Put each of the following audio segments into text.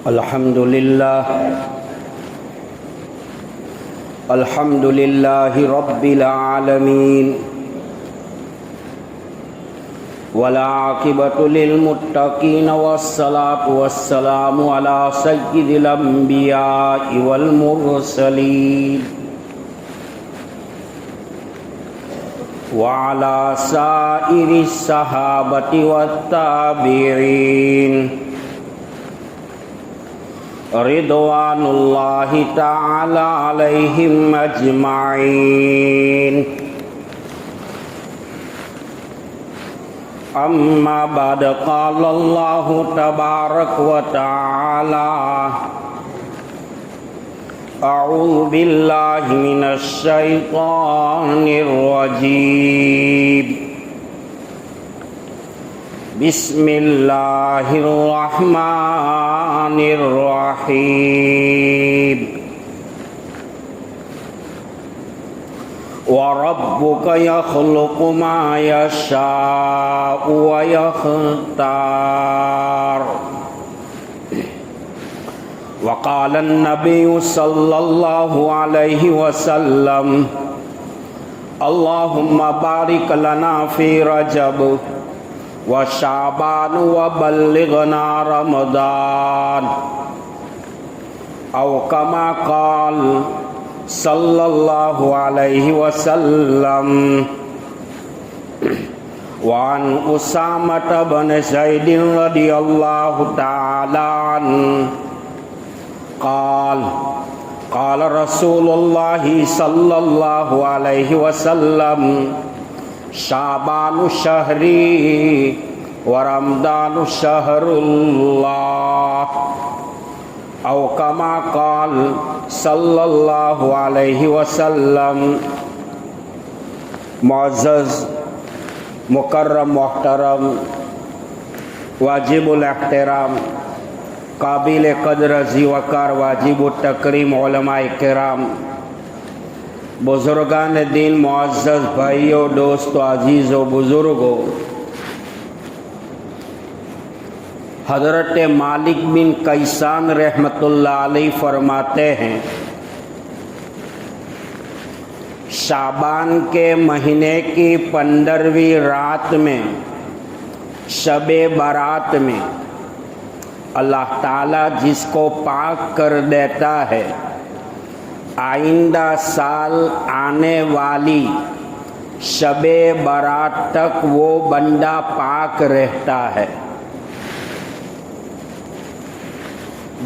अल्हम्दुलिल्लाहि रब्बिल आलमीन वला आकिबतु लिल मुत्तकीन वस्सलातु वस्सलामु अला सय्यिदिल अंबियाइ वल मुरसलीन व अला साइरिस सहाबति वत्ताबिईन रिदवानुल्लाहि ताला अलैहिम अजमाइन। अम्मा बाद क़ाल अल्लाहु तबारक व तआला अऊज़ु बिल्लाहि मिनश शैतानिर रजीम। बिस्मिल्लाहिर्रहमानिर्रहीम। व रब्बुक यख़्लुक़ु मा यशाअु व यख्तार। व क़ाल अन्नबिय्यु सल्लल्लाहु अलैहि वसल्लम अल्लाहुम्मा बारिक लना फ़ी रजब व शाबान व बल्लिगना रमदान। औ कमा क़ाल सल्लल्लाहु अलैहि वसल्लम। वान उसामत बिन ज़ैद रदियल्लाहु ताला अन्हु क़ाल क़ाल रसूलुल्लाहि सल्लल्लाहु अलैहि वसल्लम शाबानु शहरी व रमदानु शहरुल्लाह। औ कमा क़ाल सल्लल्लाहु अलैहि वसल्लम। मुअज़्ज़ज़ मुकर्रम मोहतरम वाजिबुल एहतराम काबिल क़द्र ज़ीवकार वाजिबुत तकरीम उलमाए किराम बुज़ुर्गान दीन मुअज़्ज़ज़ भाइयों दोस्तों अजीज़ों बुज़ुर्गों, हज़रत मालिक बिन कैसान रहमतुल्लाह अलैह फरमाते हैं, शाबान के महीने की 15वीं रात में शबे बारात में अल्लाह ताला जिसको पाक कर देता है, आइंदा साल आने वाली शबे बारात तक वो बंदा पाक रहता है।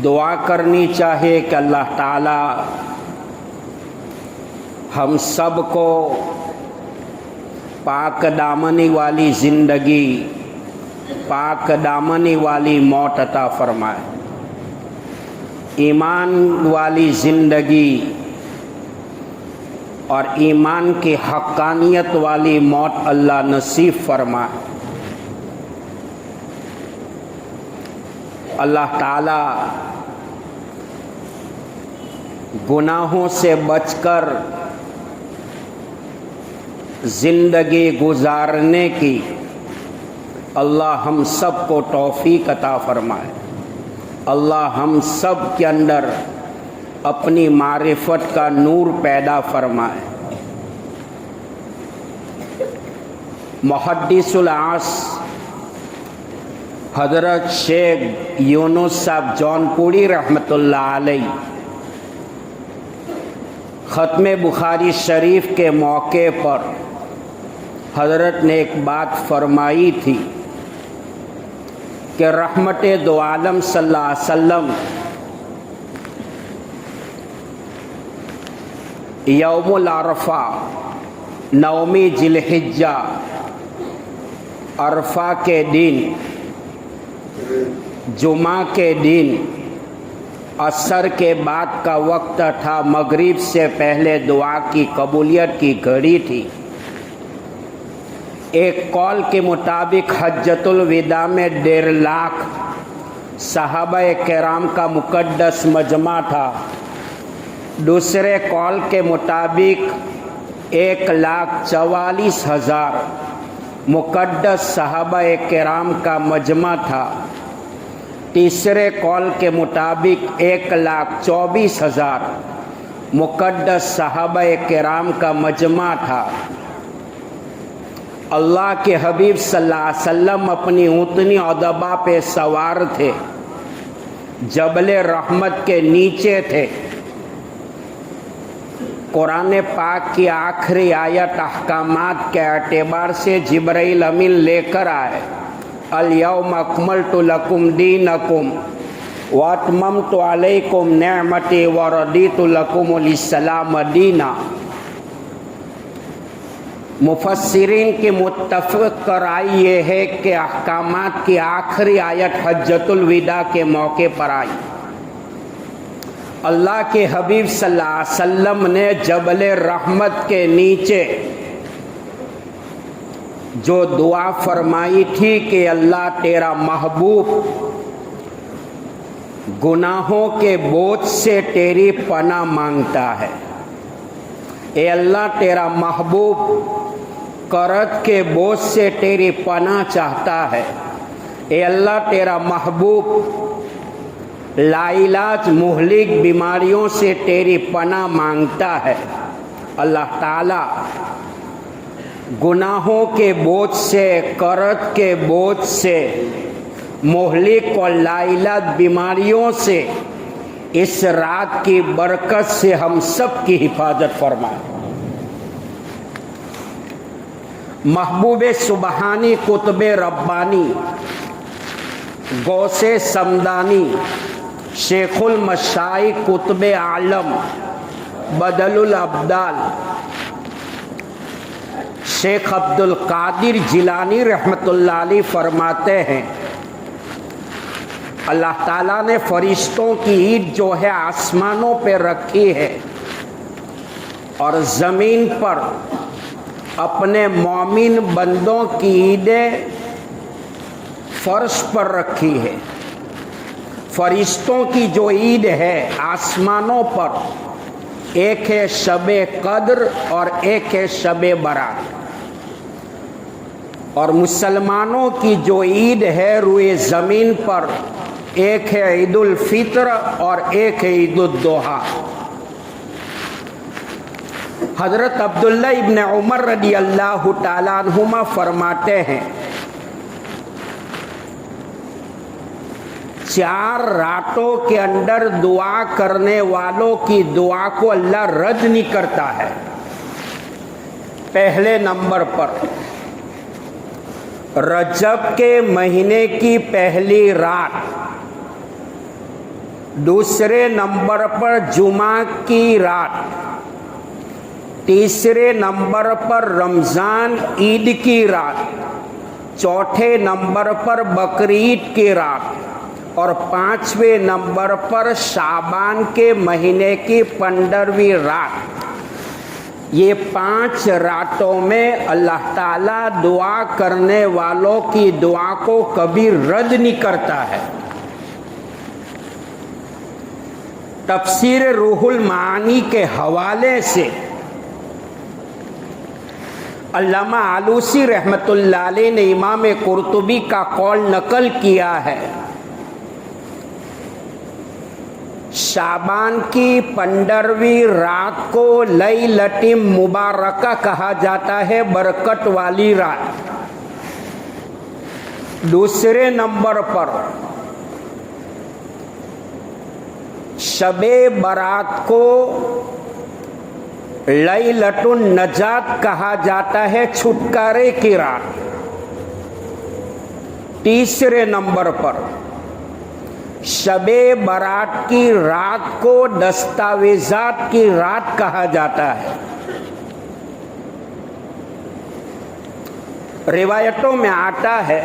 दुआ करनी चाहिए कि अल्लाह ताला हम सब को पाक दामनी वाली ज़िंदगी, पाक दामनी वाली मौत अता फरमाए। ईमान वाली ज़िंदगी और ईमान की हक़ानियत वाली मौत अल्लाह नसीब फरमाए। अल्लाह ताला गुनाहों से बचकर ज़िंदगी गुजारने की अल्लाह हम सब को तौफ़ीक़ अता फरमाए। अल्लाह हम सब के अंदर अपनी मारिफत का नूर पैदा फरमाए। मुहद्दिसुल आस हज़रत शेख यूनुस साहब जौनपुरी रहमतुल्लाह अलैह ख़त्म बुखारी शरीफ के मौके पर हज़रत ने एक बात फरमाई थी कि रहमत दो आलम सल्लल्लाहु अलैहि वसल्लम यौमुल अरफा 9वीं जिलहिज्जा अरफा के दिन जुमा के दिन असर के बाद का वक्त था, मगरिब से पहले दुआ की कबूलियत की घड़ी थी। एक कौल के मुताबिक हज्जतुल विदा में 1.5 लाख सहाबाए किराम का मुक़द्दस मजमा था। दूसरे कौल के मुताबिक 1,44,000 मुक़द्दस सहाबाए किराम का मजमा था। तीसरे कौल के मुताबिक 1,24,000 मुक़द्दस सहाबाए किराम का मजमा था। अल्लाह के हबीब सल्लल्लाहु अलैहि वसल्लम अपनी ऊँटनी अदबा पे सवार थे, जबले रहमत के नीचे थे। कुरान पाक की आखिरी आयत अहकामात के एतबार से जिब्राइल अमीन लेकर आए, अल यौम अकमलतु लकुम दीनकुम व अतममतु अलैकुम निअमती व रदीतु लकुमुल इस्लाम दीना। मुफस्सिरीन की मुत्तफ़क़ कराई ये है कि अहकामात की आखिरी आयत हज्जतुल विदा के मौके पर आई। अल्लाह के हबीब सल्लल्लाहु अलैहि वसल्लम ने जबले रहमत के नीचे जो दुआ फरमाई थी कि अल्लाह तेरा महबूब गुनाहों के बोझ से तेरी पनाह मांगता है। ए अल्लाह तेरा महबूब कर्ज के बोझ से तेरी पनाह चाहता है। ए अल्लाह तेरा महबूब लाइलाज मुहलिक बीमारियों से तेरी पनाह मांगता है। अल्लाह ताला गुनाहों के बोझ से, कर्ज के बोझ से, मुहलिक और लाइलाज बीमारियों से इस रात की बरकत से हम सब की हिफाजत फरमाए। महबूब सुबहानी कुतुब रब्बानी गौसे समदानी शेखुल मशाइख कुतुब आलम बदलुल अब्दाल शेख अब्दुल कादिर जिलानी रहमतुल्लाह अलैह फरमाते हैं, अल्लाह ताला ने फरिश्तों की ईद जो है आसमानों पे रखी है और ज़मीन पर अपने मोमिन बंदों की ईदें फर्श पर रखी है। फरिश्तों की जो ईद है आसमानों पर, एक है शबे कद्र और एक है शबे बरात। और मुसलमानों की जो ईद है रुए ज़मीन पर, एक है ईदुल फित्र और एक है ईदुल दोहा। हज़रत अब्दुल्ला इब्न उमर रदी अल्लाह ताला अन्हुमा फरमाते हैं, 4 रातों के अंदर दुआ करने वालों की दुआ को अल्लाह रद्द नहीं करता है। पहले नंबर पर रजब के महीने की पहली रात, दूसरे नंबर पर जुमा की रात, तीसरे नंबर पर रमज़ान ईद की रात, चौथे नंबर पर बकरीद की रात और 5वें नंबर पर शाबान के महीने की 15वीं रात। ये 5 रातों में अल्लाह ताला दुआ करने वालों की दुआ को कभी रद्द नहीं करता है। तफसीर रूहुल मानी के हवाले से अल्लामा आलूसी रहमतुल्लाह अलैह ने इमाम कुर्तुबी का कौल नकल किया है, शाबान की 15वीं रात को लैलतुल मुबारका कहा जाता है, बरकत वाली रात। दूसरे नंबर पर शबे बरात को लैलतुन नजात कहा जाता है, छुटकारे की रात। तीसरे नंबर पर शबे बरात की रात को दस्तावेजात की रात कहा जाता है। रिवायतों में आता है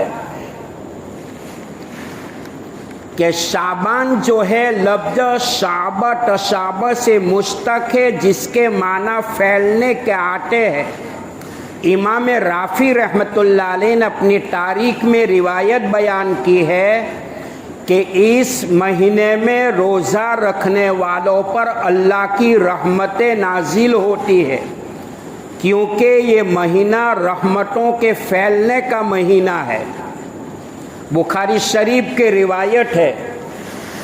कि शाबान जो है लफ्ज़ शाबा तशाबा से मुश्तक है, जिसके माना फैलने के आते हैं। इमाम राफ़ी रहमतुल्लाह अलैह ने अपनी तारीख में रिवायत बयान की है कि इस महीने में रोज़ा रखने वालों पर अल्लाह की रहमतें नाजिल होती है, क्योंकि ये महीना रहमतों के फैलने का महीना है। बुखारी शरीफ के रिवायत है,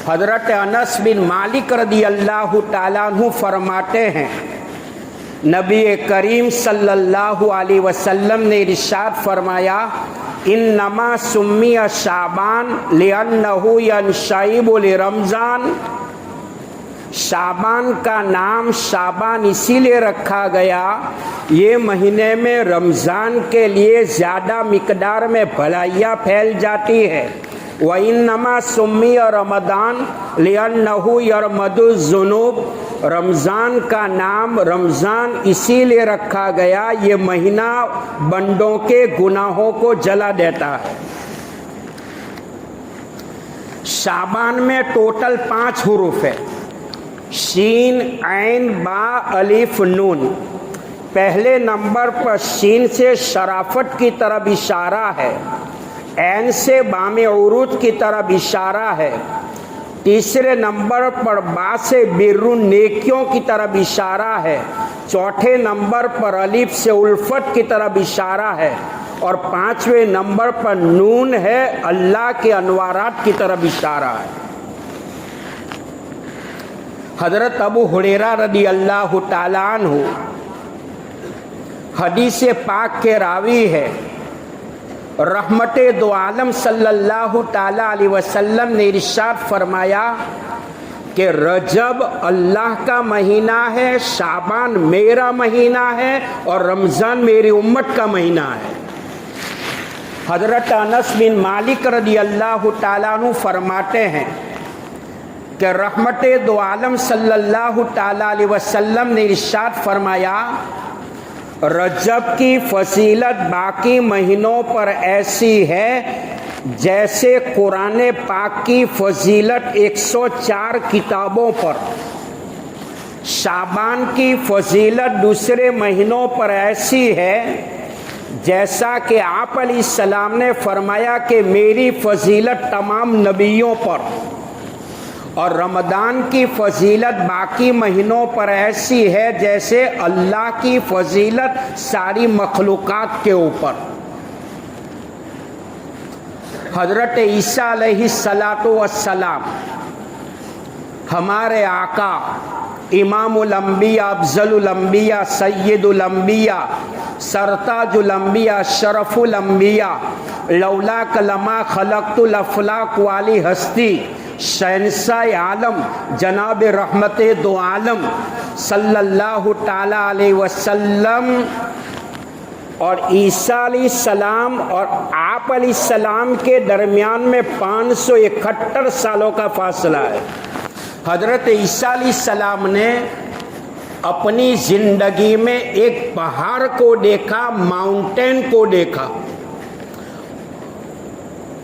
हज़रत अनस बिन मालिक रदी अल्लाह ताला अन्हु फरमाते हैं, नबी करीम सल्लल्लाहु अलैहि वसल्लम ने इरशाद फरमाया, इन्नमा सुम्मिया शाबान लिअन्नहु यनशइबु लिरमज़ान। शाबान का नाम शाबान इसीलिए रखा गया, ये महीने में रमज़ान के लिए ज़्यादा मिकदार में भलाइयाँ फैल जाती है। व इन्नमा सुम्मिया रमदान लिअन्नहु यरमदुज़्ज़ुनूब। रमज़ान का नाम रमज़ान इसीलिए रखा गया, ये महीना बंदों के गुनाहों को जला देता है। शाबान में टोटल 5 हुरूफ है, शीन, ऐन, बा, अलिफ, नून। पहले नंबर पर शीन से शराफत की तरफ इशारा है, ऐन से बामे उरूज की तरफ इशारा है। तीसरे नंबर पर बा से बिर्रुन नेकियों की तरफ इशारा है। चौथे नंबर पर अलिफ से उल्फत की तरफ इशारा है। और 5वें नंबर पर नून है, अल्लाह के अनवारात की तरफ इशारा है। हज़रत अबू हुरैरा रदी अल्लाह ताला अन्हु हदीस पाक के रावी है, रहमते दो आलम सल्लल्लाहु ताला अलैहि वसल्लम ने इरशाद फरमाया कि रजब अल्लाह का महीना है, शाबान मेरा महीना है और रमज़ान मेरी उम्मत का महीना है। हज़रत अनस बिन मालिक रदी अल्लाह ताला अन्हु फरमाते हैं कि रहमते दो आलम सल्लल्लाहु ताला अलैहि वसल्लम ने इरशाद फरमाया, रजब की फजीलत बाकी महीनों पर ऐसी है जैसे कुरान पाक की फजीलत 104 किताबों पर। शाबान की फजीलत दूसरे महीनों पर ऐसी है जैसा कि आप अलैहिस्सलाम ने फरमाया कि मेरी फजीलत तमाम नबियों पर। और रमज़ान की फजीलत बाकी महीनों पर ऐसी है जैसे अल्लाह की फजीलत सारी मखलूक़ात के ऊपर। हज़रत ईसा अलैहिस्सलातु वस्सलाम हमारे आका, इमामुल अंबिया, अफज़लुल अंबिया, सय्यदुल अंबिया, सरताजुल अंबिया, शरफुल अंबिया, लौला कलमा खलक़तुल अफ़लाक वाली हस्ती, शहंशाह आलम जनाब रहमते दो आलम सल्लल्लाहु ताला अलैहि वसल्लम और ईसा अलैहिस्सलाम और आप अलैहिस्सलाम के दरमियान में 571 सालों का फासला है। हज़रत ईसा अलैहिस्सलाम ने अपनी ज़िंदगी में एक पहाड़ को देखा, माउंटेन को देखा,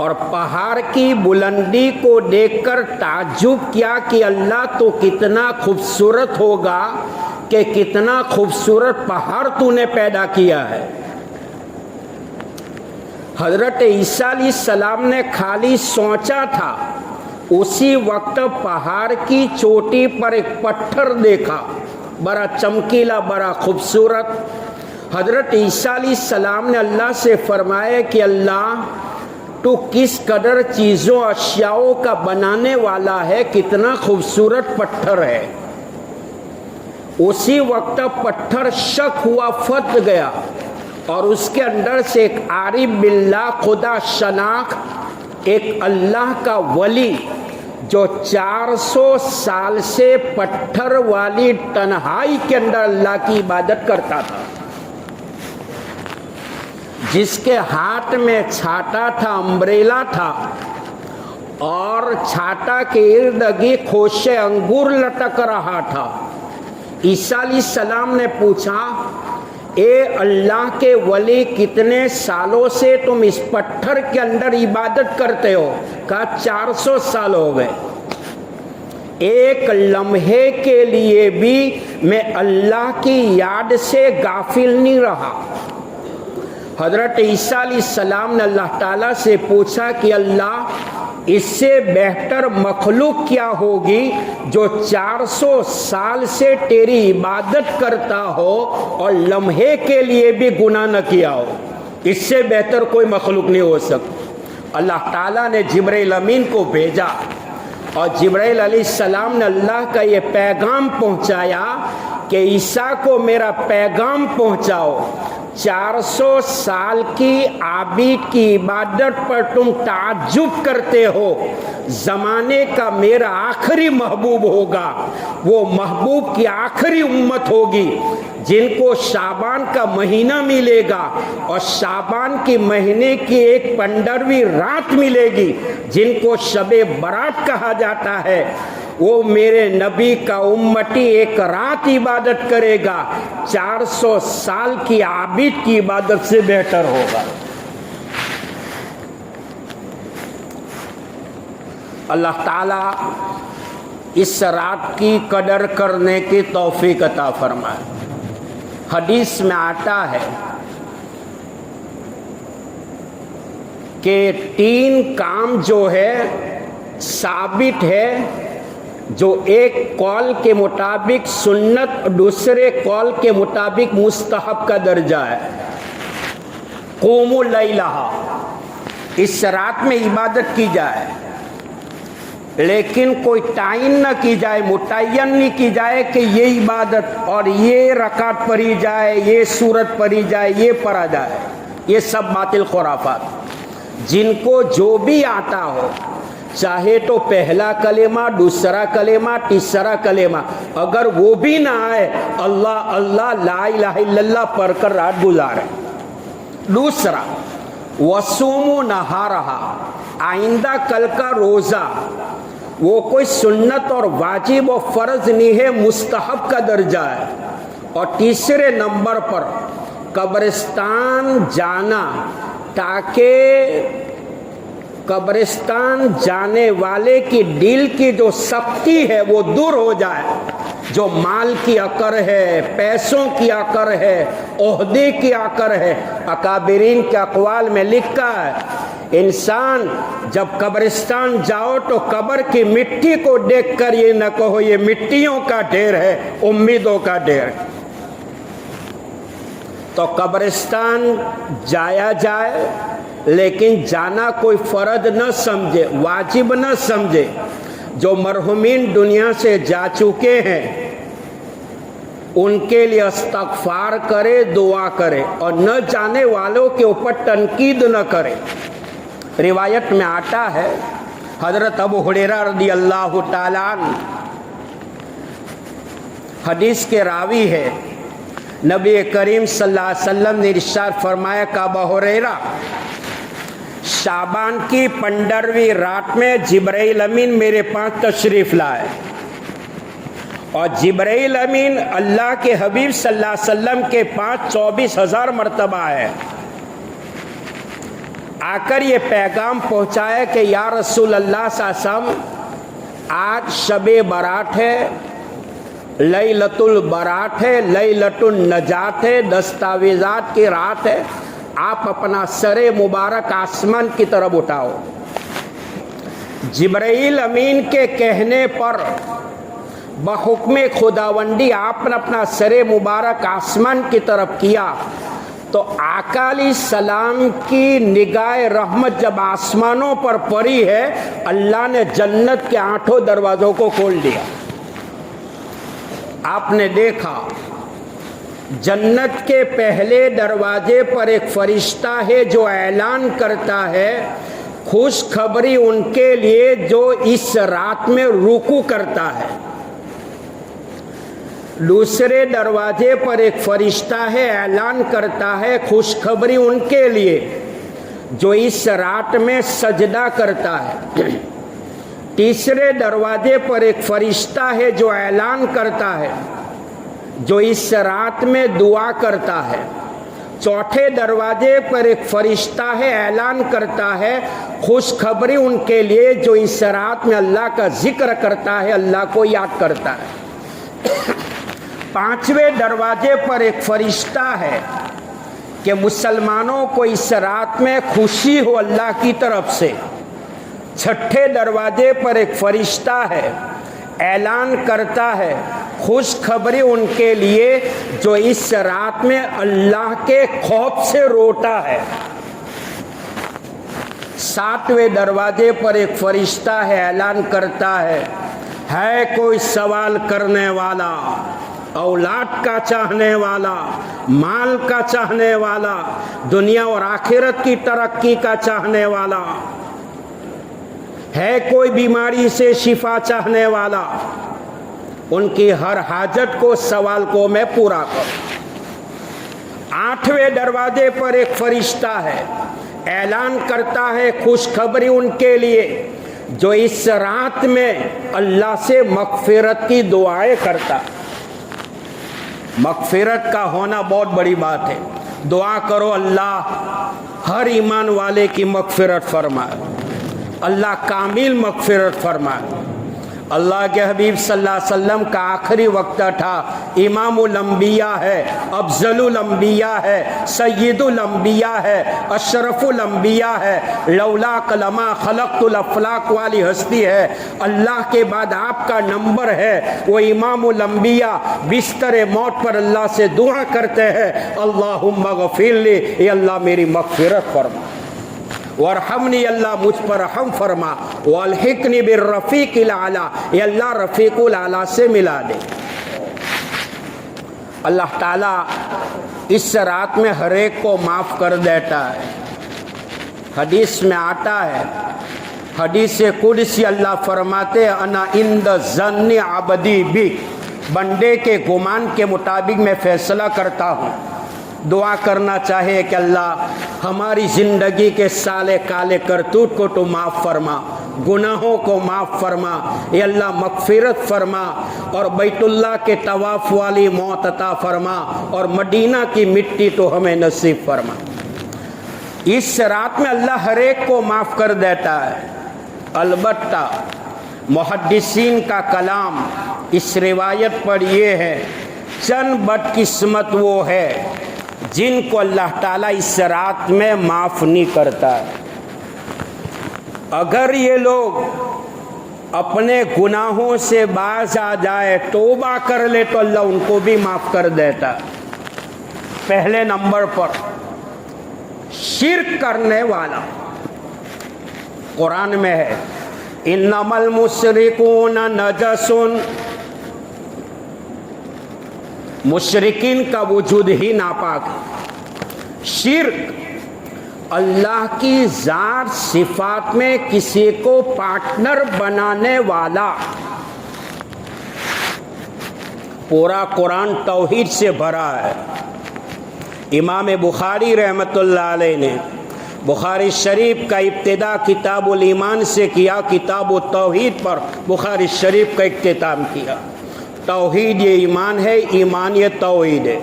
और पहाड़ की बुलंदी को देखकर ताज्जुब किया कि अल्लाह तो कितना खूबसूरत होगा कि कितना खूबसूरत पहाड़ तूने पैदा किया है। हज़रत ईसा अलैहिस्सलाम ने खाली सोचा था, उसी वक्त पहाड़ की चोटी पर एक पत्थर देखा, बड़ा चमकीला, बड़ा खूबसूरत। हज़रत ईसा अलैहिस्सलाम ने अल्लाह से फरमाया कि अल्लाह तो किस कदर चीज़ों अशियाओं का बनाने वाला है, कितना खूबसूरत पत्थर है। उसी वक्त पत्थर शक हुआ, फट गया और उसके अंदर से एक आरिफ बिल्लाह, खुदा शनाख्त, एक अल्लाह का वली जो 400 साल से पत्थर वाली तन्हाई के अंदर अल्लाह की इबादत करता था, जिसके हाथ में छाता था, अम्ब्रेला था, और छाता के इर्द गिर्द खोशे अंगूर लटक रहा था। ईसा अलैहिस्सलाम ने पूछा, ए अल्लाह के वली, कितने सालों से तुम इस पत्थर के अंदर इबादत करते हो? कहा 400 साल हो गए। एक लम्हे के लिए भी मैं अल्लाह की याद से गाफिल नहीं रहा। हज़रत ईसा अलैहिस्सलाम ने अल्लाह ताला से पूछा कि अल्लाह, इससे बेहतर मखलूक क्या होगी जो 400 साल से तेरी इबादत करता हो और लम्हे के लिए भी गुनाह न किया हो? इससे बेहतर कोई मखलूक नहीं हो सकता। अल्लाह ताला ने जिब्राइल अमीन को भेजा और जिब्राइल अलैहिस्सलाम ने अल्लाह का ये पैगाम पहुंचाया कि ईसा को मेरा पैगाम पहुंचाओ, 400 साल की आबिद की इबादत पर तुम ताज्जुब करते हो, ज़माने का मेरा आखिरी महबूब होगा, वो महबूब की आखिरी उम्मत होगी जिनको शाबान का महीना मिलेगा और शाबान के महीने की एक 15वीं रात मिलेगी जिनको शबे बरात कहा जाता है। वो मेरे नबी का उम्मती एक रात इबादत करेगा, 400 साल की आबिद की इबादत से बेहतर होगा। अल्लाह ताला इस रात की कदर करने की तौफीक अता फरमाए। हदीस में आता है कि 3 काम जो है साबित है, जो एक कौल के मुताबिक सुन्नत, दूसरे कौल के मुताबिक मुस्तहब का दर्जा है। क़ुमू लैलहा, इस रात में इबादत की जाए, लेकिन कोई ताइन न की जाए, मुतय्यन नहीं की जाए कि ये इबादत और ये रकात पढ़ी जाए, ये सूरत पढ़ी जाए, ये पढ़ा जाए। ये सब बातिल खुराफात, जिनको जो भी आता हो, चाहे तो पहला कलेमा, दूसरा कलेमा, तीसरा कलेमा, अगर वो भी ना आए, अल्लाह अल्लाह ला इलाहा इल्लल्लाह पढ़कर रात गुजारे। दूसरा, वसूमु नहारहा, आइंदा कल का रोज़ा वो कोई सुन्नत और वाजिब और फ़र्ज नहीं है, मुस्तहब का दर्जा है। और तीसरे नंबर पर कब्रिस्तान जाना, ताकि कब्रिस्तान जाने वाले की दिल की जो सख्ती है वो दूर हो जाए, जो माल की अकर है, पैसों की अकर है, ओहदे की अकर है। अकाबिरीन के अक़वाल में लिखा है, इंसान जब कब्रिस्तान जाओ तो कब्र की मिट्टी को देखकर ये न कहो ये मिट्टियों का ढेर है, उम्मीदों का ढेर है। तो कब्रिस्तान जाया जाए, लेकिन जाना कोई फ़र्ज न समझे, वाजिब न समझे। जो मरहुमीन दुनिया से जा चुके हैं उनके लिए इस्तग़फ़ार करे, दुआ करे, और न जाने वालों के ऊपर तनकीद न करे। रिवायत में आता है, हज़रत अबू हुरैरा रज़ियल्लाहु ताला अन्हु हदीस के रावी है, नबी करीम सल्लल्लाहु अलैहि वसल्लम ने इरशाद फरमाया कि अबू हुरैरा, शाबान की 15वीं रात में जिब्राइल अमीन मेरे पास तशरीफ़ लाए, और जिब्राइल अमीन अल्लाह के हबीब सल्लल्लाहु अलैहि वसल्लम के पास 24,000 मरतबा है। आकर ये पैगाम पहुँचाया कि या रसूल अल्लाह सल्लल्लाहु अलैहि वसल्लम, आज शबे बारात है, लैलतुल बारात है, लैलतुल नजात है, दस्तावेज़ात की रात है, आप अपना सरे मुबारक आसमान की तरफ उठाओ। जिब्राइल अमीन के कहने पर बहुक्म खुदावंदी आपने अपना सरे मुबारक आसमान की तरफ किया, तो आका अलैहिस्सलाम की निगाह रहमत जब आसमानों पर पड़ी है, अल्लाह ने जन्नत के 8 दरवाज़ों को खोल दिया। आपने देखा जन्नत के पहले दरवाजे पर एक फरिश्ता है जो ऐलान करता है खुशखबरी उनके लिए जो इस रात में रुकू करता है। दूसरे दरवाजे पर एक फरिश्ता है, ऐलान करता है खुशखबरी उनके लिए जो इस रात में सजदा करता है। तीसरे दरवाजे पर एक फरिश्ता है जो ऐलान करता है जो इस रात में दुआ करता है। चौथे दरवाजे पर एक फरिश्ता है, ऐलान करता है खुशखबरी उनके लिए जो इस रात में अल्लाह का जिक्र करता है, अल्लाह को याद करता है। पांचवें दरवाजे पर एक फरिश्ता है कि मुसलमानों को इस रात में खुशी हो अल्लाह की तरफ से। छठे दरवाजे पर एक फरिश्ता है, ऐलान करता है खुशखबरी उनके लिए जो इस रात में अल्लाह के खौफ से रोता है। 7वें दरवाजे पर एक फरिश्ता है, ऐलान करता है कोई सवाल करने वाला, औलाद का चाहने वाला, माल का चाहने वाला, दुनिया और आखिरत की तरक्की का चाहने वाला, है कोई बीमारी से शिफा चाहने वाला, उनकी हर हाजत को, सवाल को मैं पूरा करूं। 8वें दरवाजे पर एक फरिश्ता है, ऐलान करता है खुशखबरी उनके लिए जो इस रात में अल्लाह से मगफिरत की दुआएं करता। मगफिरत का होना बहुत बड़ी बात है। दुआ करो अल्लाह हर ईमान वाले की मगफिरत फरमाए, अल्लाह कामिल मगफिरत फरमाए। अल्लाह के हबीब सल्लल्लाहु अलैहि वसल्लम का आखिरी वक्त था, इमामुल अंबिया है, अफजलुल अंबिया है, सय्यदुल अंबिया है, अशरफुल अंबिया है, लौला कलमा खलक़तुल अफलाक वाली हस्ती है। अल्लाह के बाद आपका नंबर है, वो इमामुल अंबिया बिस्तर मौत पर अल्लाह से दुआ करते हैं, अल्लाहुम्मा गफिरली, ये अल्लाह मेरी मगफिरत फरमा, वरहमनी, अल्लाह मुझ पर रहम फरमा, वल्हिकनी बिर्रफीकिल आला, ये अल्लाह रफीकुल आला से मिला दे। अल्लाह ताला इस रात में हर एक को माफ़ कर देता है। हदीस में आता है, हदीस कुदसी अल्लाह फरमाते अना इंद ज़न्नि अबदी भी, बंदे के गुमान के मुताबिक मैं फैसला करता हूँ। दुआ करना चाहे कि अल्लाह हमारी ज़िंदगी के साले काले करतूत को तो माफ़ फरमा, गुनाहों को माफ़ फरमा, ये अल्लाह मगफिरत फरमा, और बैतुल्लाह के तवाफ़ वाली मौत अता फरमा, और मदीना की मिट्टी तो हमें नसीब फरमा। इस रात में अल्लाह हर एक को माफ़ कर देता है। अलबत्ता मुहद्दिसीन का कलाम इस रिवायत पर ये है, चंद बदकिस्मत वो है जिनको अल्लाह ताला इस रात में माफ़ नहीं करता। अगर ये लोग अपने गुनाहों से बाज आ जाए, तौबा कर ले, तो अल्लाह उनको भी माफ़ कर देता। पहले नंबर पर शिर्क करने वाला, कुरान में है इन्नमल मुशरिकून नजसुन, मुशरिकीन का वजूद ही नापाक है। शिर्क अल्लाह की ज़ात सिफात में किसी को पार्टनर बनाने वाला। पूरा कुरान तौहीद से भरा है। इमाम बुखारी रहमतुल्लाह अलैह ने बुखारी शरीफ का इब्तिदा किताबुल ईमान से किया, किताबुल तौहीद पर बुखारी शरीफ का इख्तिताम किया। तौहीद ये ईमान है, ईमान ये तौहीद है,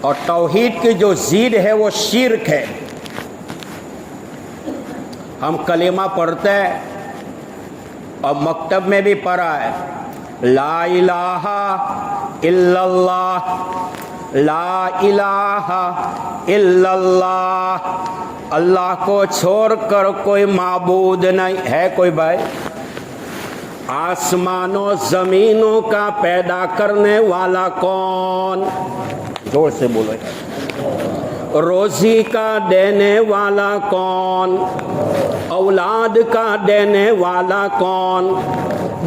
और तौहीद की जो ज़िद है वो शिर्क है। हम कलेमा पढ़ते हैं और मकतब में भी पढ़ा है, ला इलाहा इल्लल्लाह, ला इलाहा इल्लल्लाह, अल्लाह को छोड़कर कोई माबूद नहीं है। कोई भाई, आसमानों ज़मीनों का पैदा करने वाला कौन? जोर से बोलो। रोज़ी का देने वाला कौन? औलाद का देने वाला कौन?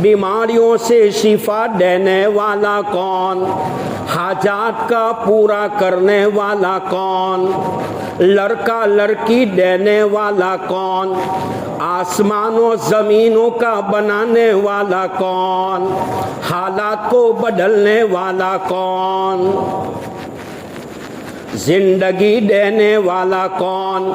बीमारियों से शिफा देने वाला कौन? हाजात का पूरा करने वाला कौन? लड़का लड़की देने वाला कौन? आसमानों ज़मीनों का बनाने वाला कौन? हालात को बदलने वाला कौन? जिंदगी देने वाला कौन?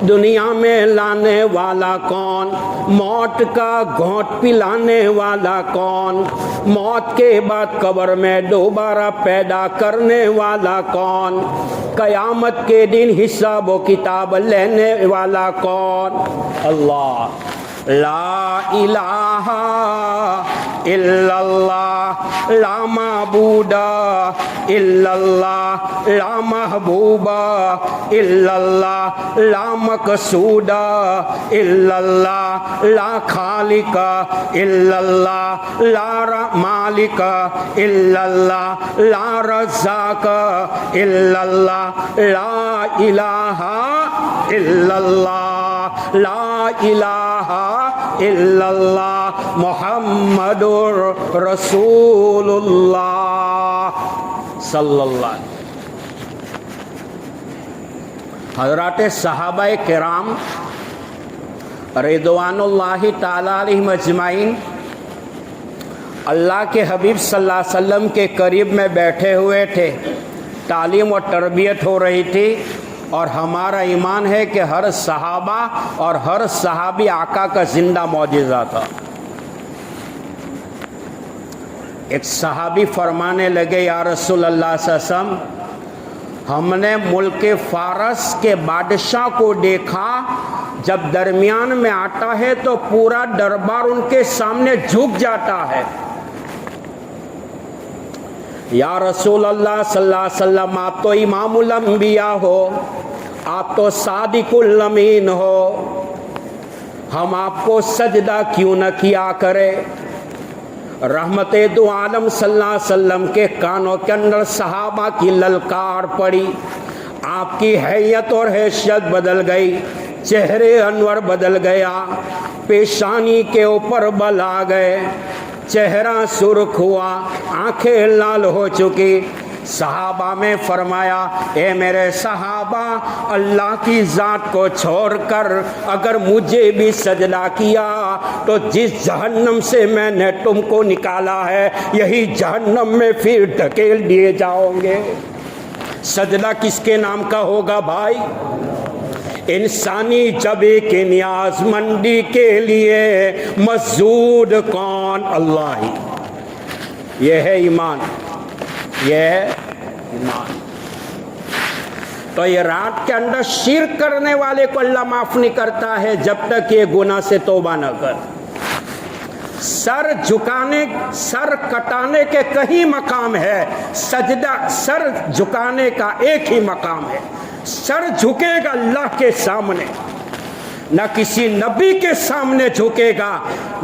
दुनिया में लाने वाला कौन? मौत का घोंट पिलाने वाला कौन? मौत के बाद कब्र में दोबारा पैदा करने वाला कौन? कयामत के दिन हिसाब व किताब लेने वाला कौन? अल्लाह। ला इलाहा इल्लल्लाह, ला माबूदा इल्लल्लाह, ला महबूबा इल्लल्लाह, ला मकसूदा इल्लल्लाह, ला खालिका इल्लल्लाह, ला मालिका इल्लल्लाह, ला रज़्ज़ाका इल्लल्लाह, ला इलाहा इल्लल्लाह, ला इलाहा इल्लल्लाह, मुहम्मदुर रसूलुल्लाह सल्लल्लाहु। हज़रात सहाबाए किराम रिदवानुल्लाहि ताला अलैहिम अजमाइन अल्लाह के हबीब सल्लल्लाहु अलैहि वसल्लम के करीब में बैठे हुए थे। तालीम और तरबियत हो रही थी और हमारा ईमान है कि हर सहाबा और हर सहाबी आका का जिंदा मौजिज़ा था। एक सहाबी फरमाने लगे, या रसूल अल्लाह सल्लल्लाहु अलैहि वसल्लम, हमने मुल्क फारस के बादशाह को देखा, जब दरमियान में आता है तो पूरा दरबार उनके सामने झुक जाता है। या रसूल अल्लाह सल्लल्लाहु अलैहि वसल्लम, आप तो इमामुल अंबिया हो, आप तो सादिकुल अमीन हो, हम आपको सजदा क्यों न किया करें। रहमते दो आलम सल्लल्लाहु अलैहि वसल्लम के कानों के अंदर सहाबा की ललकार पड़ी। आपकी हैयत और हैसियत बदल गई, चेहरे अनवर बदल गया, पेशानी के ऊपर बल आ गए, चेहरा सुर्ख हुआ, आंखें लाल हो चुकी। सहाबा में फरमाया, ए मेरे सहाबा, अल्लाह की ज़ात को छोड़कर अगर मुझे भी सजदा किया तो जिस जहन्नम से मैंने तुमको निकाला है यही जहन्नम में फिर ढकेल दिए जाओगे। सजदा किसके नाम का होगा भाई? इंसानी जबे के न्याज़मंदी के लिए मज़दूर कौन? अल्लाह ही। यह है ईमान, यह ईमान। तो ये रात के अंदर शिर्क करने वाले को अल्लाह माफ नहीं करता है जब तक ये गुनाह से तौबा न कर। सर झुकाने, सर कटाने के कई मकाम है, सजदा सर झुकाने का एक ही मकाम है। सर झुकेगा अल्लाह के सामने, न किसी नबी के सामने झुकेगा,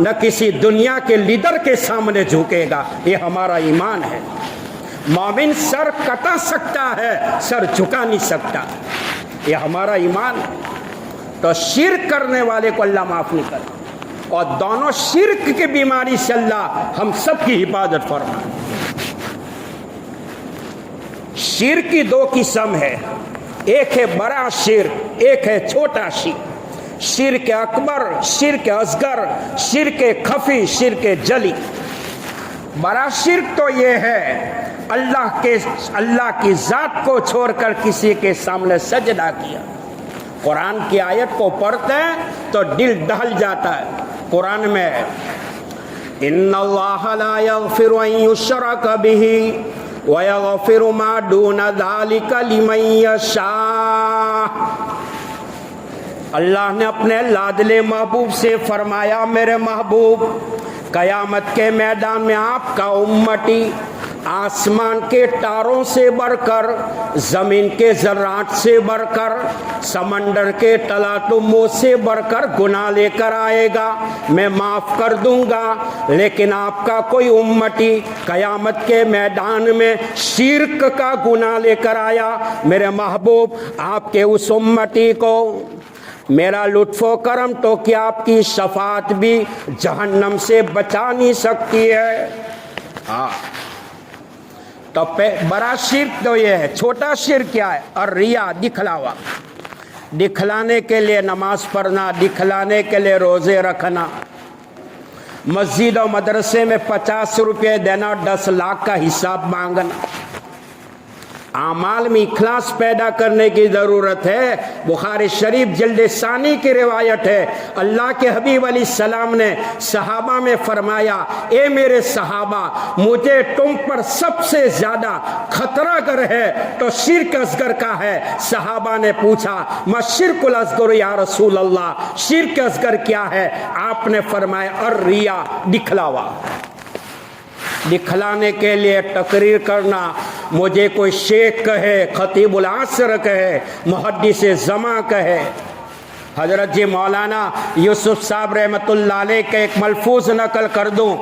न किसी दुनिया के लीडर के सामने झुकेगा। ये हमारा ईमान है। मोमिन सर कटा सकता है, सर झुका नहीं सकता। ये हमारा ईमान है। तो शिर्क करने वाले को अल्लाह माफ नहीं करता, और दोनों शिर्क की बीमारी से अल्लाह हम सब की हिफाजत फरमाए। शिर्क की दो किस्म है, एक है बड़ा शिर्क, एक है छोटा शिर्क। शिर्क अकबर, शिर्क असगर, शिर्क खफी, शिर्क जली। बड़ा शिर्क तो ये है अल्लाह की जात को छोड़कर किसी के सामने सजदा किया। कुरान की आयत को पढ़ते हैं तो दिल दहल जाता है। कुरान में इन्नल्लाह ला यगफिरु अन युशरक बिही व यगफिरु मा दूना ज़ालिका लिमन यशा। अल्लाह ने अपने लाडले महबूब से फरमाया, मेरे महबूब, कयामत के मैदान में आपका उम्मती आसमान के तारों से बढ़कर, जमीन के जर्रात से बढ़कर, समंदर के तलातुमों से बढ़कर गुनाह लेकर आएगा। मैं माफ कर दूंगा, लेकिन आपका कोई उम्मती कयामत के मैदान में शिर्क का गुनाह लेकर आया, मेरे महबूब, आपके उस उम्मती को मेरा लुत्फ़ो करम तो क्या आपकी शफात भी जहन्नम से बचा नहीं सकती है। हाँ, तो बड़ा शिर्क तो ये है। छोटा शिर्क क्या है? और रिया, दिखलावा, दिखलाने के लिए नमाज पढ़ना, दिखलाने के लिए रोज़े रखना, मस्जिद और मदरसे में 50 रुपये देना और 10 लाख का हिसाब मांगना। आमाल में इखलास पैदा करने की ज़रूरत है। बुखारी शरीफ जिल्द सानी की रिवायत है, अल्लाह के हबीब अलैहिस्सलाम ने सहाबा में फरमाया, ए मेरे सहाबा, मुझे तुम पर सबसे ज़्यादा खतरा अगर है तो शिर्क असगर का है। सहाबा ने पूछा, मा शिर्कुल असगर या रसूल अल्लाह, शिर्क असगर क्या है? आपने फरमाया, और रिया, दिखलावा। दिखलाने के लिए तकरीर करना, मुझे कोई शेख कहे, खतीबुल असर कहे, मुहद्दिस जमा कहे, हजरत जी मौलाना यूसुफ साहब रहमतुल्लाह अलैह के एक मलफूज नकल कर दूं।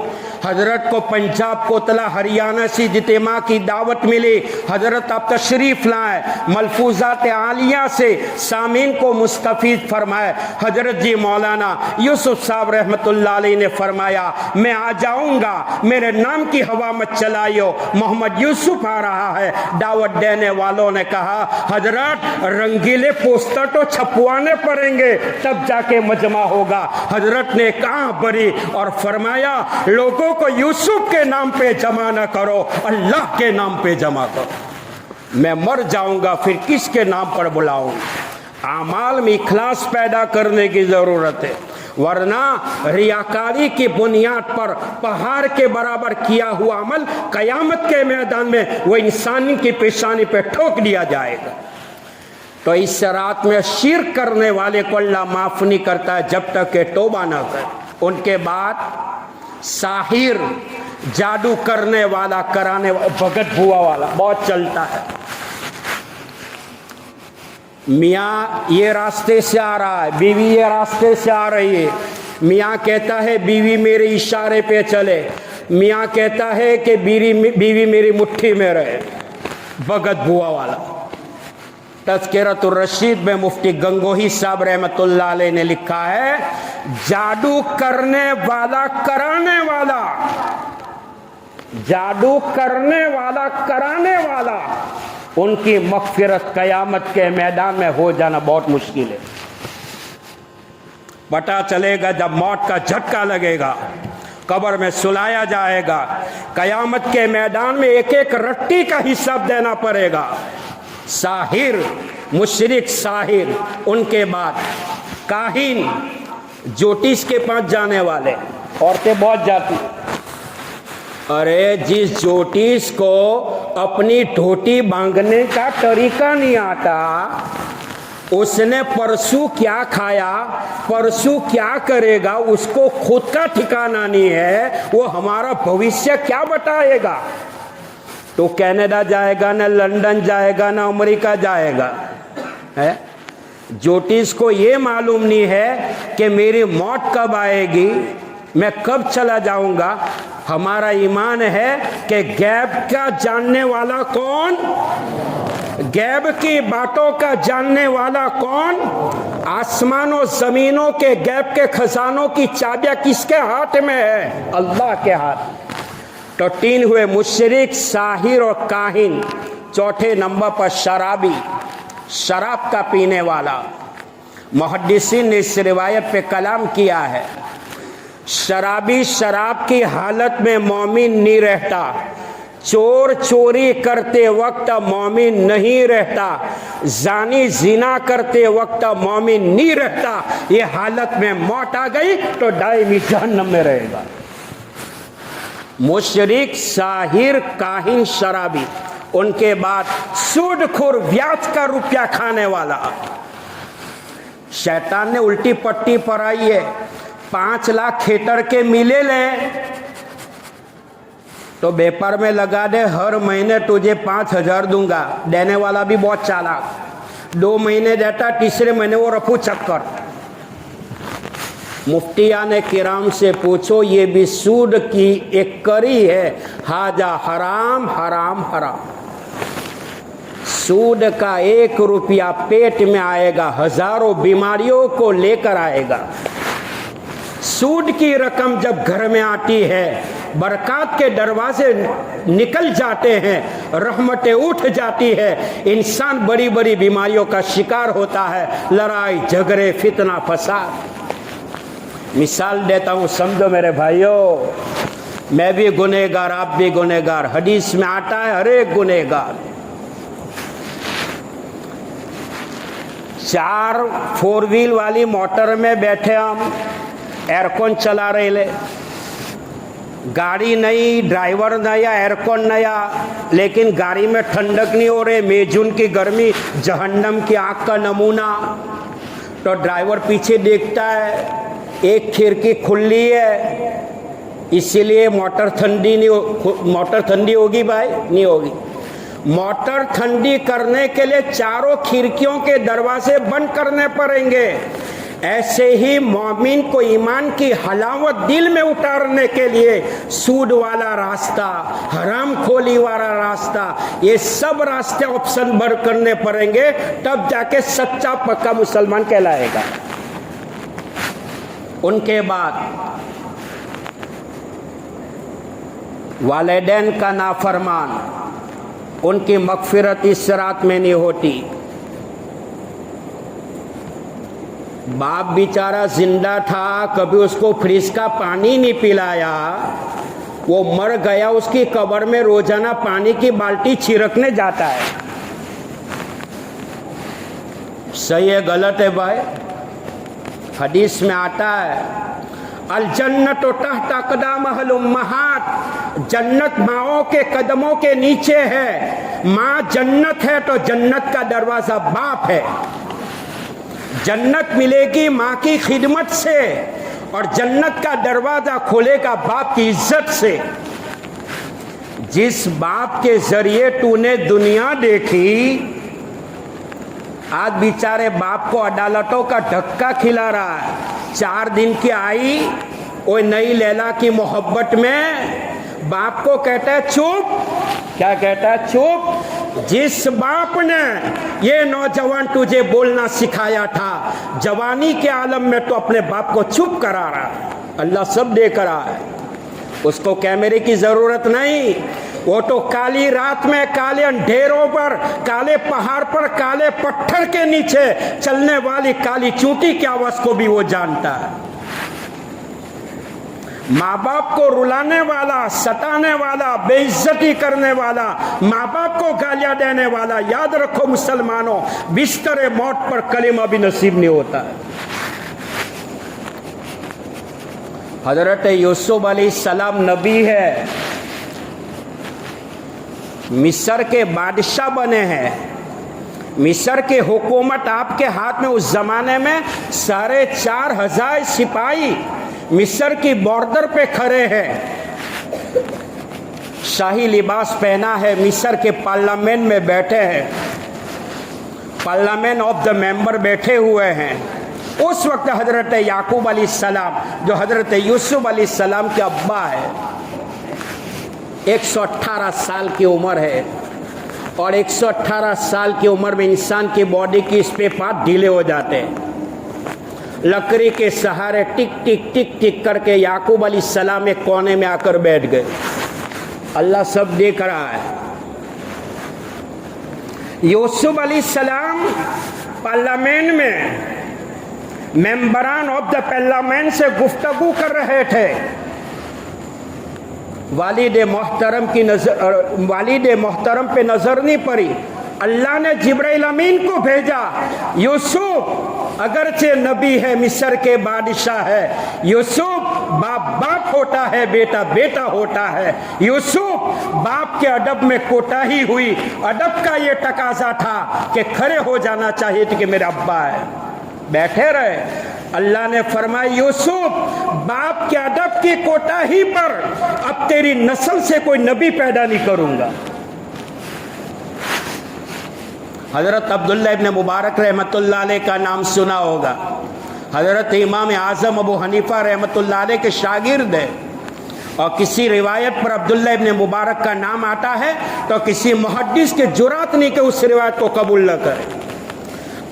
हजरत को पंजाब कोतला हरियाणा से इज्तिमा की दावत मिली। हजरत आप तशरीफ लाए, मलफूजात आलिया से सामीन को मुस्तफीद फरमाए। हजरत जी मौलाना यूसुफ साहब रहमतुल्लाह अलैह ने फरमाया, मैं आ जाऊंगा, मेरे नाम की हवा मत चलाइयो, मोहम्मद यूसुफ आ रहा है। दावत देने वालों ने कहा, हजरत रंगीले पोस्टर तो छपवाने पड़ेंगे, तब जाके मजमा होगा। हजरत ने कहा बरी और फरमाया, लोगों को यूसुफ के नाम पे जमा न करो, अल्लाह के नाम पे जमा करो। मैं मर जाऊंगा फिर किसके नाम पर बुलाऊं? आमाल में इखलास पैदा करने की जरूरत है, वरना रियाकारी की बुनियाद पर पहाड़ के बराबर किया हुआ अमल कयामत के मैदान में वो इंसानी की पेशानी पे ठोक दिया जाएगा। तो इस रात में शिर्क करने वाले को अल्लाह माफ नहीं करता है जब तक के तौबा ना करे। उनके बाद साहिर, जादू करने वाला, कराने वाला, भगत भुआ वाला बहुत चलता है। मियाँ ये रास्ते से आ रहा है, बीवी ये रास्ते से आ रही है। मियाँ कहता है बीवी मेरे इशारे पे चले, मियाँ कहता है कि बीवी मेरी मुट्ठी में रहे। भगत भुआ वाला। तज़किरतुर रशीद में मुफ्ती गंगोही साहब रहमतुल्लाह अलैह ने लिखा है, जादू करने वाला कराने वाला, जादू करने वाला कराने वाला, उनकी मग़फ़िरत क़यामत के मैदान में हो जाना बहुत मुश्किल है। पता चलेगा जब मौत का झटका लगेगा, कब्र में सुलाया जाएगा, क़यामत के मैदान में एक एक रट्टी का हिसाब देना पड़ेगा। साहिर, मुशरिक साहिर, उनके बाद काहिन, ज्योतिष के पास जाने वाले, औरतें बहुत जाती। अरे जिस ज्योतिष को अपनी धोती बांधने का तरीका नहीं आता, उसने परसों क्या खाया, परसों क्या करेगा, उसको खुद का ठिकाना नहीं है, वो हमारा भविष्य क्या बताएगा? तो कनाडा जाएगा ना, लंदन जाएगा ना, अमेरिका जाएगा है। ज्योतिष को ये मालूम नहीं है कि मेरी मौत कब आएगी, मैं कब चला जाऊंगा। हमारा ईमान है कि गैब का जानने वाला कौन, गैब की बातों का जानने वाला कौन, आसमानों जमीनों के गैब के खजानों की चाबियां किसके हाथ में है? अल्लाह के हाथ। तो तीन हुए, मुशरिक, साहिर और काहिन। चौथे नंबर पर शराबी, शराब का पीने वाला। मुहद्दिसीन ने इस रिवायत पे कलाम किया है, शराबी शराब की हालत में मोमिन नहीं रहता, चोर चोरी करते वक्त मोमिन नहीं रहता, जानी जिना करते वक्त मोमिन नहीं रहता। ये हालत में मौत आ गई तो दायमी जहन्नम में रहेगा। मुशरिक, साहिर, काहिन, शराबी। उनके बाद सूदखोर, ब्याज का रुपया खाने वाला। शैतान ने उल्टी पट्टी पढ़ाई है, 5 लाख खेतर के मिले ले तो व्यापार में लगा दे, हर महीने तुझे 5,000 दूंगा। देने वाला भी बहुत चालाक, 2 महीने देता, तीसरे महीने वो रफू चक्कर। मुफ्तियान किराम से पूछो, ये भी सूद की एक कड़ी है, हाजा हराम हराम हराम। सूद का 1 रुपया पेट में आएगा, हजारों बीमारियों को लेकर आएगा। सूद की रकम जब घर में आती है, बरकत के दरवाजे निकल जाते हैं, रहमतें उठ जाती है, इंसान बड़ी बड़ी बीमारियों का शिकार होता है, लड़ाई झगड़े, फितना, फसाद। मिसाल देता हूँ, समझो मेरे भाइयों, मैं भी गुनहगार, आप भी गुनहगार। हदीस में आता है हर एक गुनहगार। 4 4 व्हील वाली मोटर में बैठे हम, एयरकॉन चला रहे ले, गाड़ी नई, ड्राइवर नया, एयरकॉन नया, लेकिन गाड़ी में ठंडक नहीं हो रही, मेजून की गर्मी, जहन्नम की आग का नमूना। तो ड्राइवर पीछे देखता है, एक खिड़की खुली है, इसीलिए मोटर ठंडी नहीं, मोटर ठंडी होगी भाई? नहीं होगी। मोटर ठंडी करने के लिए चारों खिड़कियों के दरवाजे बंद करने पड़ेंगे। ऐसे ही मोमिन को ईमान की हलावत दिल में उतारने के लिए सूद वाला रास्ता, हराम खोली वाला रास्ता, ये सब रास्ते ऑप्शन भर करने पड़ेंगे, तब जाके सच्चा पक्का मुसलमान कहलाएगा। उनके बाद वालिदैन का नाफरमान, उनकी मगफिरत इस रात में नहीं होती। बाप बेचारा जिंदा था, कभी उसको फ्रिज का पानी नहीं पिलाया, वो मर गया, उसकी कब्र में रोजाना पानी की बाल्टी छिड़कने जाता है। सही है गलत है भाई? हदीस में आता है अल जन्नत तहत अक़दामिल उम्महात, जन्नत माओं के कदमों के नीचे है। माँ जन्नत है तो जन्नत का दरवाजा बाप है। जन्नत मिलेगी माँ की खिदमत से, और जन्नत का दरवाजा खोलेगा बाप की इज्जत से। जिस बाप के जरिए तूने दुनिया देखी, आज बेचारे बाप को अदालतों का धक्का खिला रहा है। 4 दिन की आई वो नई लैला की मोहब्बत में बाप को कहता है चुप। क्या कहता है? चुप। जिस बाप ने ये नौजवान तुझे बोलना सिखाया था, जवानी के आलम में तो अपने बाप को चुप करा रहा है। अल्लाह सब देख रहा है, उसको कैमरे की जरूरत नहीं। वो तो काली रात में, काले अंधेरों पर, काले पहाड़ पर, काले पत्थर के नीचे चलने वाली काली चूंटी की आवाज को भी वो जानता है। माँ बाप को रुलाने वाला, सताने वाला, बेइज्जती करने वाला, माँ बाप को गालियां देने वाला, याद रखो मुसलमानों, बिस्तर मौत पर कलीमा भी नसीब नहीं होता है। हजरत यूसुफ अलैहिस्सलाम नबी है, मिस्र के बादशाह बने हैं। मिस्र के हुकूमत आपके हाथ में। उस जमाने में 4,500 सिपाही मिस्र की बॉर्डर पे खड़े हैं, शाही लिबास पहना है, मिस्र के पार्लियामेंट में बैठे हैं, पार्लियामेंट ऑफ द मेंबर बैठे हुए हैं। उस वक्त हजरत याकूब अलैहिस्सलाम, जो हजरत यूसुफ अलैहिस्सलाम के अब्बा है, 118 साल की उम्र है, और 118 साल की उम्र में इंसान की बॉडी की स्पेयर पार्ट ढीले हो जाते हैं। लकड़ी के सहारे टिक टिक टिक टिक करके याकूब अलैहिस्सलाम एक कोने में आकर बैठ गए। अल्लाह सब देख रहा है। यूसुफ अलैहिस्सलाम पार्लियामेंट में मेंबरान ऑफ द पार्लियामेंट से गुफ्तगू कर रहे थे। वालिद मोहतरम पे नजर नहीं पड़ी। अल्लाह ने जिब्राइल अमीन को भेजा, यूसुफ अगरचे नबी है, मिस्र के बादशाह है, यूसुफ बाप बाप होता है, बेटा बेटा होता है। यूसुफ बाप के अदब में कोताही हुई, अदब का ये तकाजा था कि खड़े हो जाना चाहिए था कि मेरा अब्बा है, बैठे रहे। अल्लाह ने फरमाया यूसुफ बाप के अदब की कोताही पर अब तेरी नस्ल से कोई नबी पैदा नहीं करूंगा। हजरत अब्दुल्ला इब्न मुबारक रहमतुल्लाह अलैह का नाम सुना होगा। हजरत इमाम आज़म अबू हनीफा रहमतुल्लाह अलैह के शागिर्द है, और किसी रिवायत पर अब्दुल्ला इब्न मुबारक का नाम आता है तो किसी मुहद्दिस के जुरात नहीं कि उस रिवायत को कबूल न करे।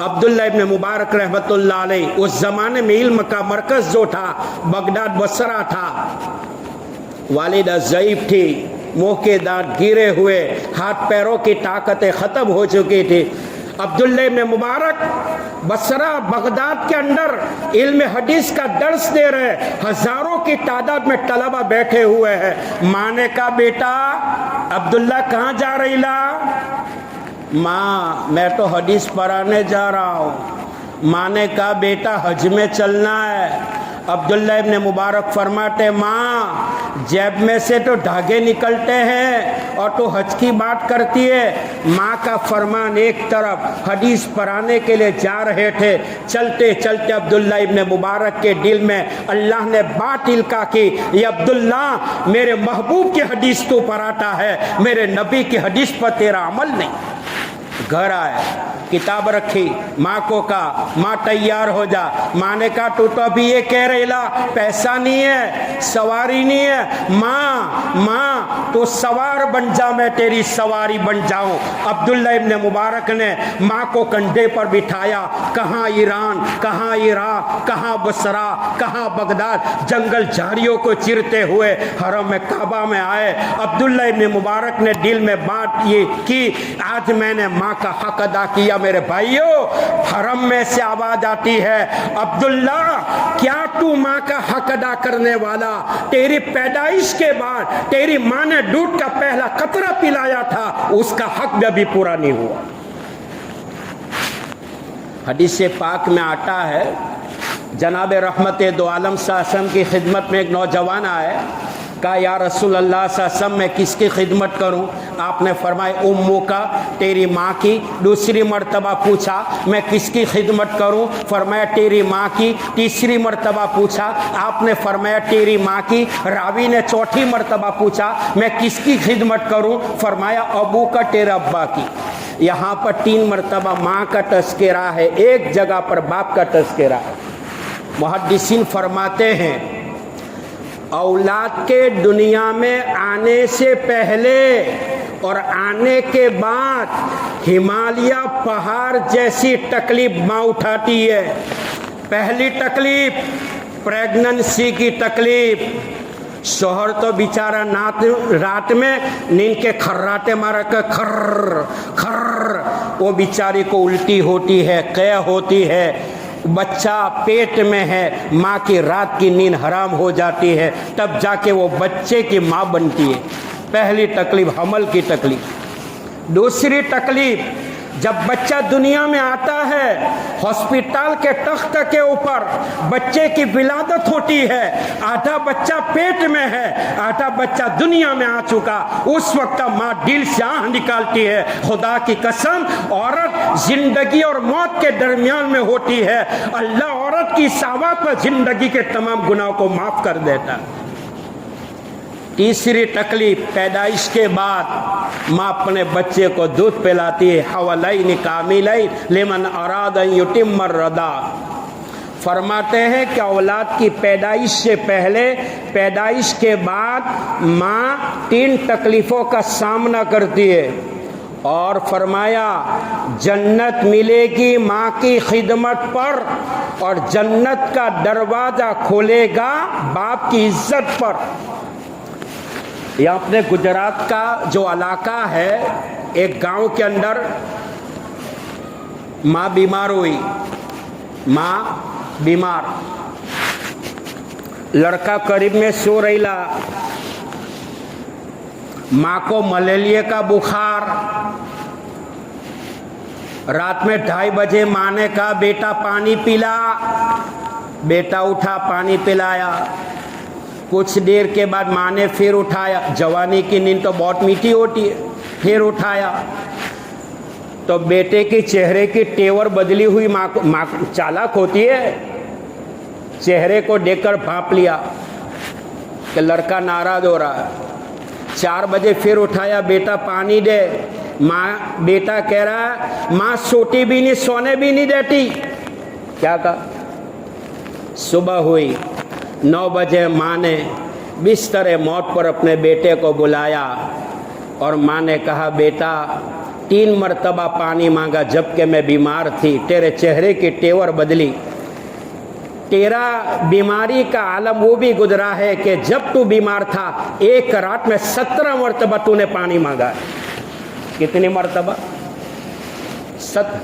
अब्दुल्ला इब्न मुबारक रहमतुल्लाह अलैह उस जमाने में इल्म का मरकज जो था बगदाद बसरा था। वालिदा ज़ईफ थी, मुंह के दांत गिरे हुए, हाथ पैरों की ताकतें ख़त्म हो चुकी थी। अब्दुल्ला इब्न मुबारक बसरा बगदाद के अंदर इल्म हदीस का दर्स दे रहे, हजारों की तादाद में तलबा बैठे हुए हैं। माँ ने कहा बेटा अब्दुल्ला कहाँ जा रही ला? माँ मैं तो हदीस पढ़ाने जा रहा हूँ। माँ ने कहा बेटा हज में चलना है। अब्दुल्ला इब्न मुबारक फरमाते माँ जेब में से तो धागे निकलते हैं और तो हज की बात करती है। माँ का फरमान एक तरफ, हदीस पढ़ाने के लिए जा रहे थे। चलते चलते अब्दुल्ला इब्न मुबारक के दिल में अल्लाह ने बात इल्का की, ये अब्दुल्ला मेरे महबूब की हदीस तो पढ़ाता है, मेरे नबी की हदीस पर तेरा अमल नहीं। घर आए, किताब रखी, माँ को कहा माँ तैयार हो जा। माँ ने कहा तू तो अभी ये कह रही ला पैसा नहीं है, सवारी नहीं है। माँ तो सवार बन जा, मैं तेरी सवारी बन जाऊं। अब्दुल्ला इब्न मुबारक ने माँ को कंधे पर बिठाया। कहाँ ईरान, कहाँ इराक, कहाँ बसरा, कहाँ बगदाद, जंगल झाड़ियों को चिरते हुए हरम में काबा में आए। अब्दुल्ला इब्न मुबारक ने दिल में बात ये की, आज मैंने माँ का हक अदा किया। मेरे भाइयों, हरम में से आवाज आती है, अब्दुल्ला क्या तू माँ का हक अदा करने वाला? तेरी पैदाइश के बाद तेरी माँ ने दूध का पहला कतरा पिलाया था, उसका हक भी अभी पूरा नहीं हुआ। हदीस पाक में आता है, जनाब रहमत दो आलम सल्लल्लाहु की खिदमत में एक नौजवान आए। कहा या रसूल अल्लाह सल्लल्लाहु मैं किसकी खिदमत करूं? आपने फरमाया उम्मू का, तेरी माँ की। दूसरी मर्तबा पूछा मैं किसकी खिदमत करूं? फरमाया तेरी माँ की। तीसरी मर्तबा पूछा, आपने फरमाया तेरी माँ की। रावी ने चौथी मर्तबा पूछा मैं किसकी खिदमत करूं? फरमाया अबू का, तेरे अब्बा की। यहाँ पर 3 मर्तबा माँ का तस्करा है, एक जगह पर बाप का तस्करा है। मुहद्दिसीन फरमाते हैं औलाद के दुनिया में आने से पहले और आने के बाद हिमालय पहाड़ जैसी तकलीफ माँ उठाती है। पहली तकलीफ प्रेगनेंसी की तकलीफ। शोहर तो बेचारा रात में नींद के खर्राटे मारा कर खर्र खर्र, वो बेचारी को उल्टी होती है, कै होती है। बच्चा पेट में है, माँ की रात की नींद हराम हो जाती है, तब जाके वो बच्चे की माँ बनती है। पहली तकलीफ हमल की तकलीफ। दूसरी तकलीफ जब बच्चा दुनिया में आता है, हॉस्पिटल के तख्त के ऊपर बच्चे की विलादत होती है, आधा बच्चा पेट में है, आधा बच्चा दुनिया में आ चुका। उस वक्त माँ दिल से आह निकालती है, खुदा की कसम औरत जिंदगी और मौत के दरमियान में होती है, अल्लाह औरत की सावत पर जिंदगी के तमाम गुनाहों को माफ कर देता है। तीसरी तकलीफ पैदाइश के बाद माँ अपने बच्चे को दूध पिलाती है। हवलैन कामिलैन लिमन अराद अन युतिम्म रदा। फरमाते हैं कि औलाद की पैदाइश से पहले, पैदाइश के बाद माँ 3 तकलीफ़ों का सामना करती है। और फरमाया जन्नत मिलेगी माँ की खिदमत पर, और जन्नत का दरवाज़ा खोलेगा बाप की इज्जत पर। यह अपने गुजरात का जो इलाका है, एक गांव के अंदर माँ बीमार हुई। माँ बीमार, लड़का करीब में सो रहीला। माँ को मलेरिया का बुखार। रात में 2:30 बजे माँ ने कहा बेटा पानी पिला। बेटा उठा, पानी पिलाया। कुछ देर के बाद माँ ने फिर उठाया। जवानी की नींद तो बहुत मीठी होती है। फिर उठाया तो बेटे के चेहरे की तेवर बदली हुई। माँ चालाक होती है, चेहरे को देखकर भांप लिया कि लड़का नाराज हो रहा है। 4 बजे फिर उठाया, बेटा पानी दे। माँ, बेटा कह रहा है माँ सोती भी नहीं, सोने भी नहीं देती। क्या कहा? सुबह हुई, 9 बजे माँ ने बिस्तर मौत पर अपने बेटे को बुलाया और माँ ने कहा बेटा 3 मरतबा पानी मांगा जबकि मैं बीमार थी, तेरे चेहरे की तेवर बदली। तेरा बीमारी का आलम वो भी गुजरा है कि जब तू बीमार था एक रात में 17 मरतबा तूने पानी मांगा। कितनी मरतबा?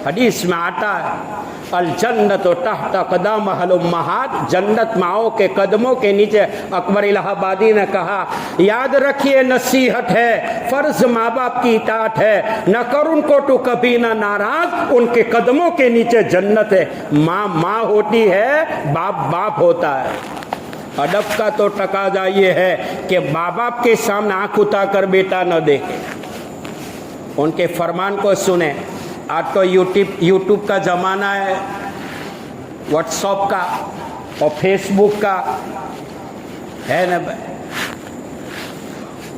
हदीस में आता है अल जन्नत तहत क़दमहल उम्महात, जन्नत माओ के कदमों के नीचे। अकबर इलाहाबादी ने कहा याद रखिए नसीहत है, फर्ज माँ बाप की इताअत है, न कर उनको तो कभी ना नाराज, उनके कदमों के नीचे जन्नत है। माँ माँ होती है, बाप बाप होता है। अदब का तो तकाज़ा ये है कि माँ बाप के सामने आँख उठाकर बेटा न देखे, उनके फरमान को सुने। आज तो यूट्यूब का ज़माना है, व्हाट्सएप का और फेसबुक का है ना।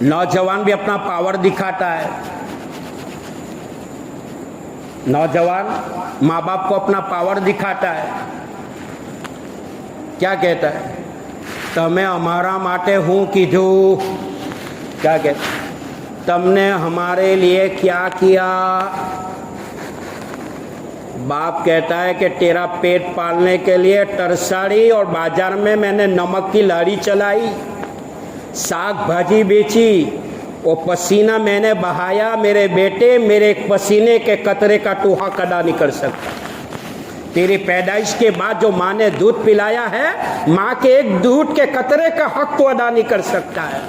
नौजवान भी अपना पावर दिखाता है। नौजवान माँ बाप को अपना पावर दिखाता है, क्या कहता है? तमे हमारा माटे हूँ कीधु, क्या कहता? तुमने हमारे लिए क्या किया? बाप कहता है कि तेरा पेट पालने के लिए तरसाड़ी और बाजार में मैंने नमक की लारी चलाई, साग भाजी बेची, वो पसीना मैंने बहाया। मेरे बेटे, मेरे पसीने के कतरे का टूहा कदा नहीं कर सकता। तेरी पैदाइश के बाद जो माँ ने दूध पिलाया है, माँ के एक दूध के कतरे का हक तो अदा नहीं कर सकता है।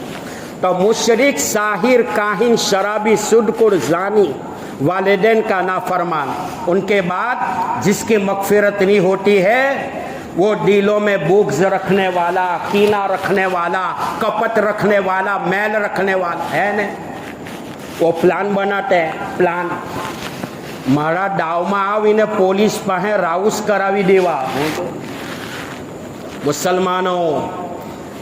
तो मुशरिक, साहिर, काहिन, शराबी, सुदकुर, जानी, वालिदैन का नाफरमान, उनके बाद जिसकी मगफिरत नहीं होती है, वो दिलों में बुग़्ज़ रखने वाला, कीना रखने वाला, कपट रखने वाला, मैल रखने वाला है ने, वो प्लान बनाते हैं। प्लान मारा दाव में आवीने पोलीस पासे राउस करावी देवा। मुसलमानों,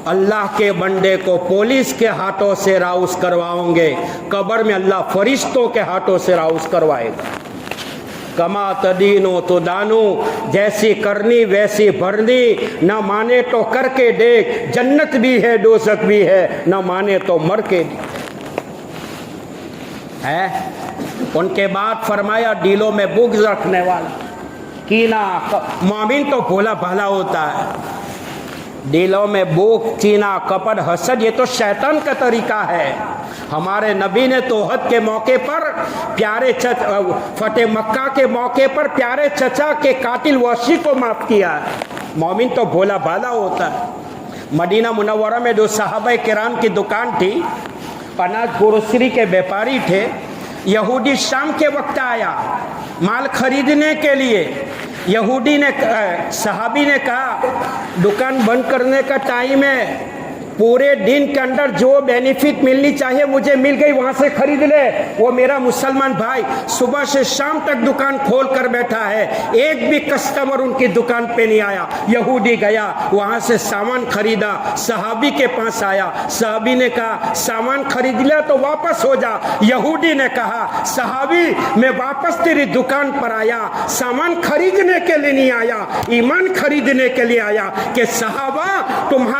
अल्लाह के बंदे को पुलिस के हाथों से राउस करवाओगे, कब्र में अल्लाह फरिश्तों के हाथों से राउस करवाएगा। कमा तदीनो तो दानू, जैसी करनी वैसी भरनी, न माने तो करके देख, जन्नत भी है दोज़ख भी है, न माने तो मर के है। उनके बाद फरमाया दिलों में बुग़्ज़ रखने वाला, कीना। मोमिन तो भोला भाला होता है, दिलों में बुग़्ज़, कीना, कपट, हसद, ये तो शैतान का तरीका है। हमारे नबी ने तोहद के मौके पर प्यारे फतेह मक्का के मौके पर प्यारे चचा के कातिल वहशी को माफ़ किया है। मोमिन तो भोला भाला होता है। मदीना मुनव्वरा में दो सहाबा किराम की दुकान थी, अनाज ग्रोसरी के व्यापारी थे। यहूदी शाम के वक्त आया माल खरीदने के लिए। यहूदी ने, सहाबी ने कहा दुकान बंद करने का टाइम है, पूरे दिन के अंदर जो बेनिफिट मिलनी चाहिए मुझे मिल गई, वहां से खरीद ले। वो मेरा मुसलमान भाई सुबह से शाम तक दुकान खोल कर बैठा है, एक भी कस्टमर उनकी दुकान पे नहीं आया। यहूदी गया, वहां से सामान खरीदा, सहाबी के पास आया। सहाबी ने कहा सामान खरीद लिया तो वापस हो जा। यहूदी ने कहा सहाबी, मैं वापस तेरी दुकान पर आया, सामान खरीदने के लिए नहीं आया, ईमान खरीदने के लिए आया कि सहाबा तुम्हारा